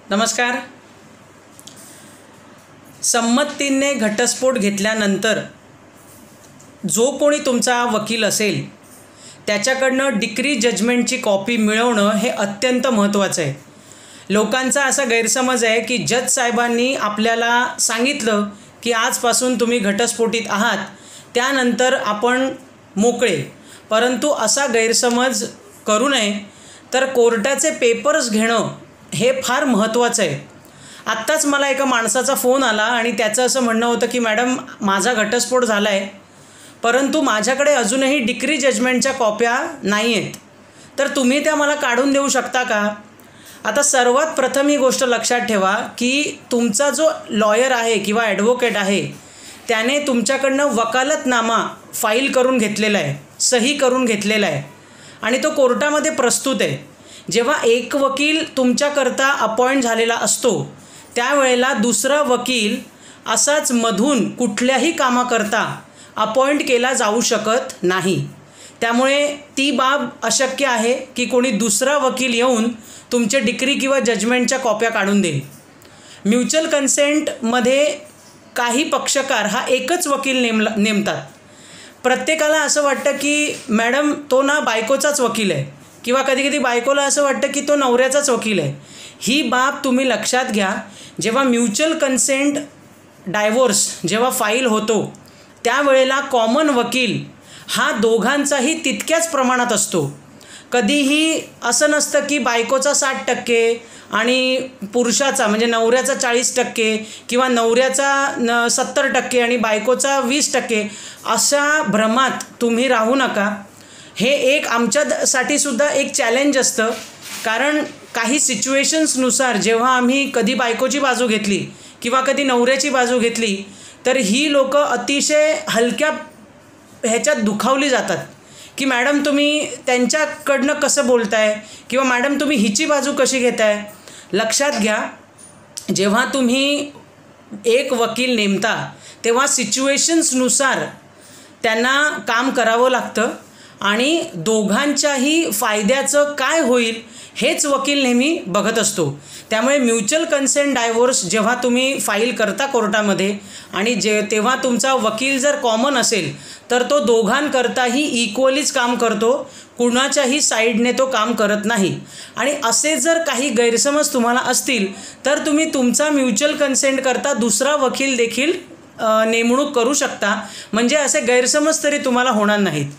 नमस्कार. संमतीने घटस्फोट घेतल्यानंतर जो कोणी तुमचा वकील असेल त्याच्याकडनं डिक्री जजमेंटची कॉपी मिळवणं हे अत्यंत महत्त्वाचं आहे. लोकांचा असा गैरसमज आहे की जज साहेबांनी आपल्याला सांगितलं की आजपासून तुम्ही घटस्फोटित आहात, त्यानंतर आपण मोकळे. परंतु असा गैरसमज करू नये. तर कोर्टाचे पेपर्स घेणं हे फार महत्त्वाचं आहे. आत्ताच मला एका माणसाचा फोन आला आणि त्याचं असं म्हणणं होतं की मॅडम, माझा घटस्फोट झाला आहे, परंतु माझ्याकडे अजूनही डिक्री जजमेंटच्या कॉप्या नाही आहेत, तर तुम्ही त्या मला काढून देऊ शकता का? आता सर्वात प्रथम ही गोष्ट लक्षात ठेवा की तुमचा जो लॉयर आहे किंवा ॲडव्होकेट आहे त्याने तुमच्याकडनं वकालतनामा फाईल करून घेतलेला आहे, सही करून घेतलेला आहे आणि तो कोर्टामध्ये प्रस्तुत आहे. जेव्हा एक वकील तुमच्याकरता अपॉइंट झालेला असतो त्यावेळेला दुसरा वकील असाच मधून कुठल्याही कामाकरता अपॉइंट केला जाऊ शकत नाही. त्यामुळे ती बाब अशक्य आहे की कोणी दुसरा वकील येऊन तुमचे डिक्री किंवा जजमेंटच्या कॉप्या काढून देईल. म्युच्युअल कन्सेंटमध्ये काही पक्षकार हा एकच वकील नेमतात. प्रत्येकाला असं वाटतं की मॅडम तो ना बायकोचाच वकील आहे, किंवा कधीकधी बायकोला असं वाटतं की तो नवऱ्याचाच वकील आहे. ही बाब तुम्ही लक्षात घ्या. जेव्हा म्युच्युअल कन्सेंट डायव्होर्स जेव्हा फाईल होतो त्यावेळेला कॉमन वकील हा दोघांचाही तितक्याच प्रमाणात असतो. कधीही असं नसतं की बायकोचा 60% आणि पुरुषाचा म्हणजे नवऱ्याचा 40% किंवा नवऱ्याचा 70% आणि बायकोचा 20%. अशा भ्रमात तुम्ही राहू नका. हे एक आमच्यासाठी सुद्धा एक चॅलेंज असतं, कारण काही सिच्युएशन्सनुसार जेव्हा आम्ही कधी बायकोची बाजू घेतली किंवा कधी नवऱ्याची बाजू घेतली तर ही लोकं अतिशय हलक्या ह्याच्यात दुखावली जातात की मॅडम तुम्ही त्यांच्याकडनं कसं बोलताय किंवा मॅडम तुम्ही हिची बाजू कशी घेताय. लक्षात घ्या, जेव्हा तुम्ही एक वकील नेमता तेव्हा सिच्युएशन्सनुसार त्यांना काम करावं लागतं आणि दोघांच्याही फायद्याचं काय होईल हेच वकील नेहमी बघत असतो. त्यामुळे म्युच्युअल कन्सेंट डायव्होर्स जेव्हा तुम्ही फाईल करता कोर्टामध्ये आणि तेव्हा तुमचा वकील जर कॉमन असेल तर तो दोघांकरताही इक्वलीच काम करतो, कुणाच्याही साईडने तो काम करत नाही. आणि असे जर काही गैरसमज तुम्हाला असतील तर तुम्ही तुमचा म्युच्युअल कन्सेंट करता दुसरा वकील देखील नेमणूक करू शकता, म्हणजे असे गैरसमज तरी तुम्हाला होणार नाहीत.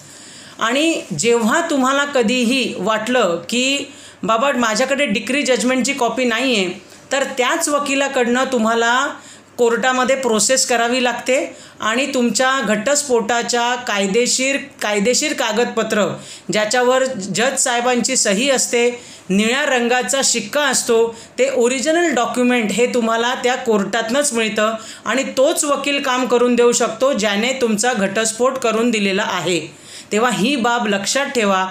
आणि जेव्हा तुम्हाला कधीही वाटलं की बाबा माझ्याकडे डिक्री जजमेंटची कॉपी नाही आहे, तर त्याच वकिलाकडनं तुम्हाला कोर्टामध्ये प्रोसेस करावी लागते आणि तुमच्या घटस्फोटाच्या कायदेशीर कागदपत्र ज्याच्यावर जज साहेबांची सही असते, निळ्या रंगाचा शिक्का असतो, ते ओरिजिनल डॉक्युमेंट हे तुम्हाला त्या कोर्टातनंच मिळतं आणि तोच वकील काम करून देऊ शकतो ज्याने तुमचा घटस्फोट करून दिलेला आहे. तेव्हा ही बाब लक्षात ठेवा.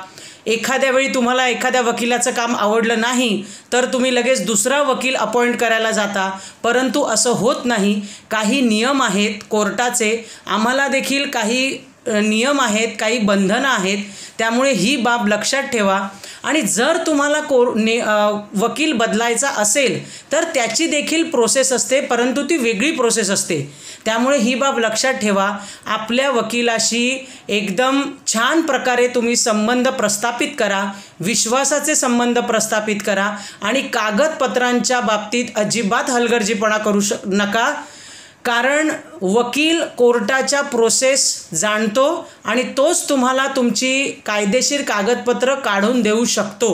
एखाद्या वेळी तुम्हाला एखाद्या वकिलाचं काम आवडलं नाही तर तुम्ही लगेच दुसरा वकील अपॉइंट करायला जाता, परंतु असं होत नाही. काही नियम आहेत कोर्टाचे, आम्हाला देखील काही नियम आहेत, काही बंधनं आहेत. त्यामुळे ही बाब लक्षात ठेवा. आणि जर तुम्हाला वकील बदलायचा असेल तर त्याची देखील प्रोसेस असते, परंतु ती वेगळी प्रोसेस असते. त्यामुळे ही बाब लक्षात ठेवा. आपल्या वकिलाशी एकदम छान प्रकारे तुम्ही संबंध प्रस्थापित करा, विश्वासाचे संबंध प्रस्थापित करा आणि कागदपत्रांच्या बाबतीत अजिबात हलगर्जीपणा करू नका, कारण वकील कोर्टाच्या प्रोसेस जाणतो आणि तोच तुम्हाला तुमची कायदेशीर कागदपत्र काढून देऊ शकतो.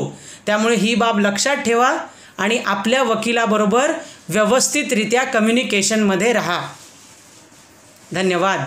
त्यामुळे ही बाब लक्षात ठेवा आणि आपल्या वकिलाबरोबर व्यवस्थितरित्या कम्युनिकेशनमध्ये राहा. धन्यवाद.